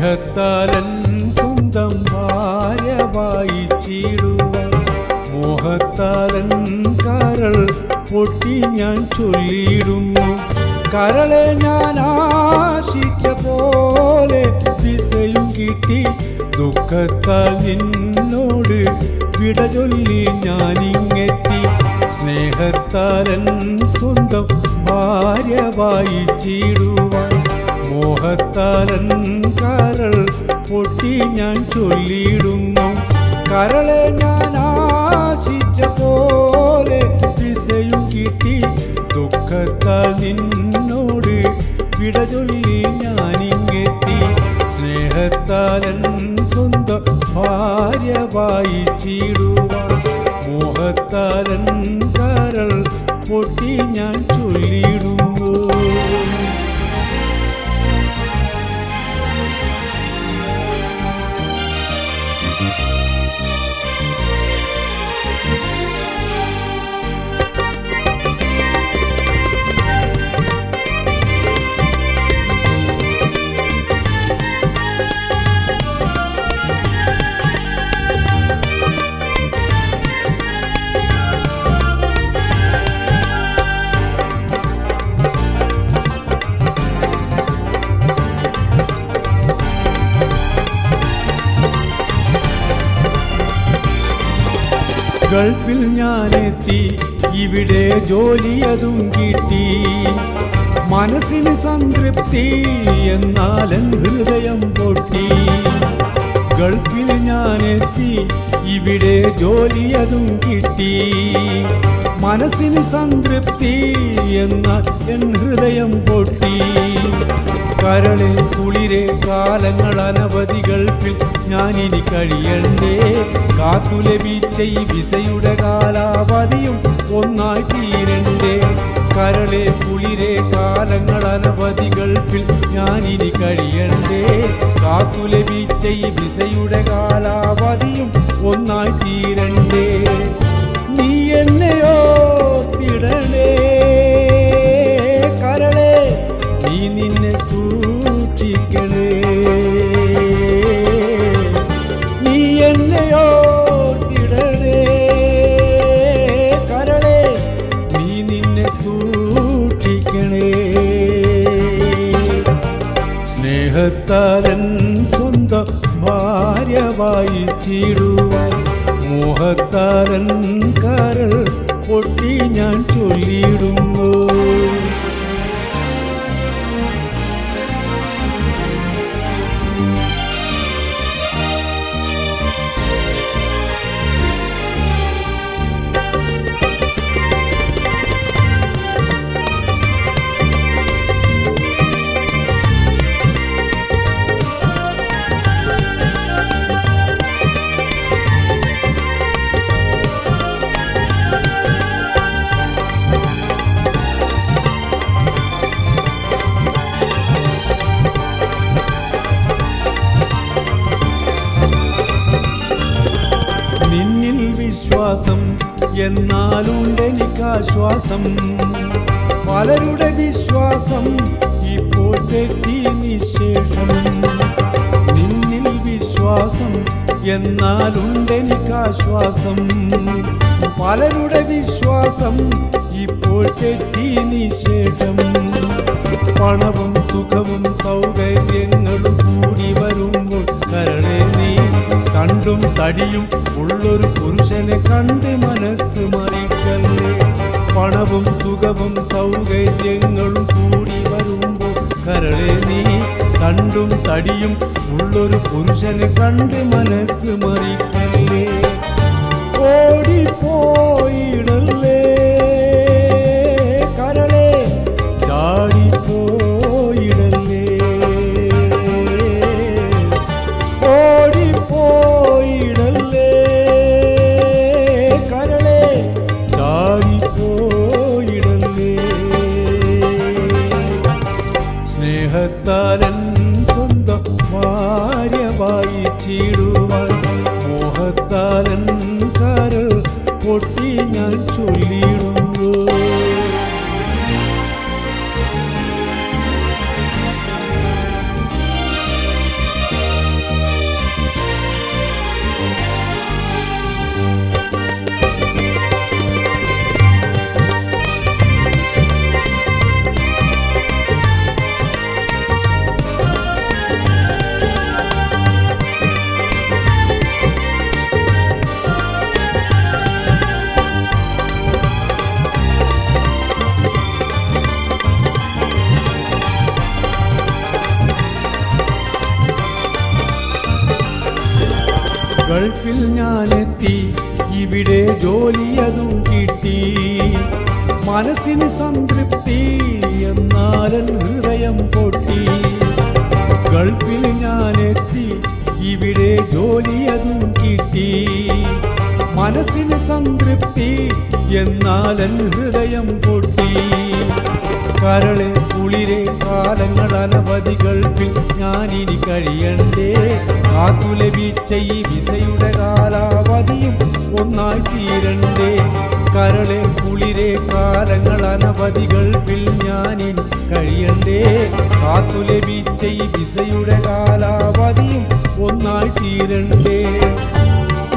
സ്നേഹത്താലൻ സ്വന്തം ഭാര്യ വായിച്ചിടുവാൻ മോഹത്താലൻ കരൾ പൊട്ടി ഞാൻ ചൊല്ലിയിടുന്നു. കരളെ ഞാൻ ആശിച്ച പോലെ വിസയും കിട്ടി. ദുഃഖത്താൽ നിന്നോട് വിട ചൊല്ലി ഞാനിങ്ങെത്തി. സ്നേഹത്താലൻ സ്വന്തം ഭാര്യ വായിച്ചിടുവാൻ മോഹത്താലൻ കരൾ പൊട്ടി ഞാൻ ചൊല്ലിയിടുന്നു. കരളെ ഞാൻ ആശിച്ച പോലെ വിസയും കിട്ടി. ദുഃഖത്താൽ നിന്നോട് വിട ചൊല്ലി ഞാനിങ്ങെത്തി. സ്നേഹത്താലൻ സ്വന്തം ഭാര്യ വായിച്ചിടുവാൻ മോഹത്താലൻ കരൾ പൊട്ടി ഞാൻ ചൊല്ലിയിടുന്നു. ഗൾഫിൽ ഞാനെത്തി, ഇവിടെ ജോലിയതും കിട്ടി. മനസ്സിന് സംതൃപ്തി, എന്നാലും ഹൃദയം പൊട്ടി. ഗൾഫിൽ ഞാനെത്തി, ഇവിടെ ജോലിയതും കിട്ടി. മനസ്സിന് സംതൃപ്തി, എന്നാൽ എൻ ഹൃദയം പൊട്ടി. കരളെ കുളിരെ കാലങ്ങൾ അനവധി ഗൾഫിൽ ഞാനിനി കഴിയണ്ടേ. കാത്തു ലഭിച്ച ഈ വിസയുടെ കാലാവധിയും ഒന്നായി തീരണ്ടേ. കരളെ കുളിരെ കാലങ്ങൾ അനവധി ഗൾഫിൽ ഞാനിനി കഴിയണ്ടേ. കാത്തു ലഭിച്ച ഈ വിസയുടെ കാലാവധിയും ഒന്നായി തീരണ്ടേ. നീ എന്നെയോ തിടണേ കരളെ, നീ നിന്നെ സൂക്ഷിക്കണേ. നീ എന്നെയോ തിടണേ കരളെ, നീ നിന്നെ സൂക്ഷിക്കണേ. സ്നേഹത്താലൻ സ്വന്തം ഭാര്യ വായിച്ചിടുവാൻ മോഹത്താലൻ കരൾ പൊട്ടി ഞാൻ ചൊല്ലിയിടുന്നു. നിന്നിൽ വിശ്വാസം, എന്നാലുണ്ടെനിക്കാശ്വാസം. പലരുടെ വിശ്വാസം ഇപ്പോൾ തെറ്റി നിശേഷം. നിന്നിൽ വിശ്വാസം, എന്നാലുണ്ടെനിക്കാശ്വാസം. പലരുടെ വിശ്വാസം ഇപ്പോൾ തെറ്റി നിശേഷം. പണവും സുഖവും സൗകര്യങ്ങളും കൂടി വരുമ്പോൾ കരളെ നീ കണ്ടും തടിയും ഉള്ളൊരു പുരുഷനെ കണ്ട് മനസ്സ് മറിക്കല്ലേ. പണവും സുഖവും സൗകര്യങ്ങളും കൂടി വരുമ്പോൾ കരളെ നീ കണ്ടും തടിയും ഉള്ളൊരു പുരുഷനെ കണ്ട് മനസ്സ് മറിക്കല്ലേ. ഓടിപ്പോയിടല്ലേ കരളെ, ചാടിപ്പോയിടല്ലേ. ഓടിപ്പോയിടല്ലേ കരളെ, ചാടിപ്പോയിടല്ലേ. സ്നേഹത്താലൻ സ്വന്തം ഭാര്യ വായിച്ചിടുവാൻ മോഹത്താലൻ കരൾ പൊട്ടി ഞാൻ ചൊല്ലിയിടുന്നു. ഇവിടെ ജോലിയതും കിട്ടി മനസ്സിന് സംതൃപ്തി എന്നാലൻ ഹൃദയം പൊട്ടി ഗൾഫിൽ ഞാനെത്തി ഇവിടെ ജോലിയതും കിട്ടി മനസ്സിന് സംതൃപ്തി എന്നാലൻ ഹൃദയം പൊട്ടി കരളെ കുളിരെ കാലങ്ങൾ അനവധി ഗൾഫിൽ ഞാനിനി കഴിയണ്ടേ കാത്തു ലഭിച്ച ഈ വിസയുടെ കാലാവധിയും ഒന്നായി തീരണ്ടേ കരളെ കുളിരെ കാലങ്ങൾ അനവധി ഗൾഫിൽ ഞാനിനി കഴിയണ്ടേ കാത്തു ലഭിച്ച ഈ വിസയുടെ കാലാവധിയും ഒന്നായി തീരണ്ടേ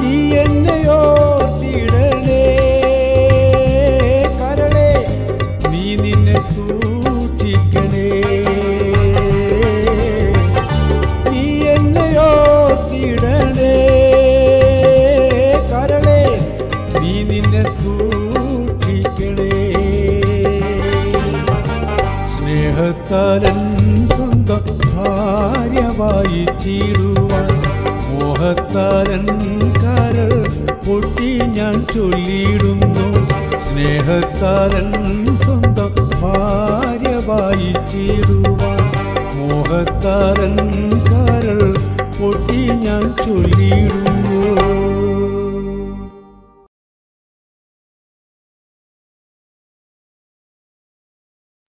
നീ എന്നെയോർത്തിടണേ കരളെ നീ നിന്നെ സൂക്ഷിക്കണേ നീ എന്നെയോർത്തിടണേ കരളെ നീ നിന്നെ സൂക്ഷിക്കണേ സ്നേഹത്താലൻ സ്വന്തം ഭാര്യമായി ചീടുവാൻ മോഹത്താലൻ കരൾ പൊട്ടി ഞാൻ ചൊല്ലിയിടുന്നു സ്നേഹത്താലൻ സ്വന്തം ഭാര്യമായി ചീടുവാൻ മോഹത്താലൻ കരൾ പൊട്ടി ഞാൻ ചൊല്ലിയിടുന്നു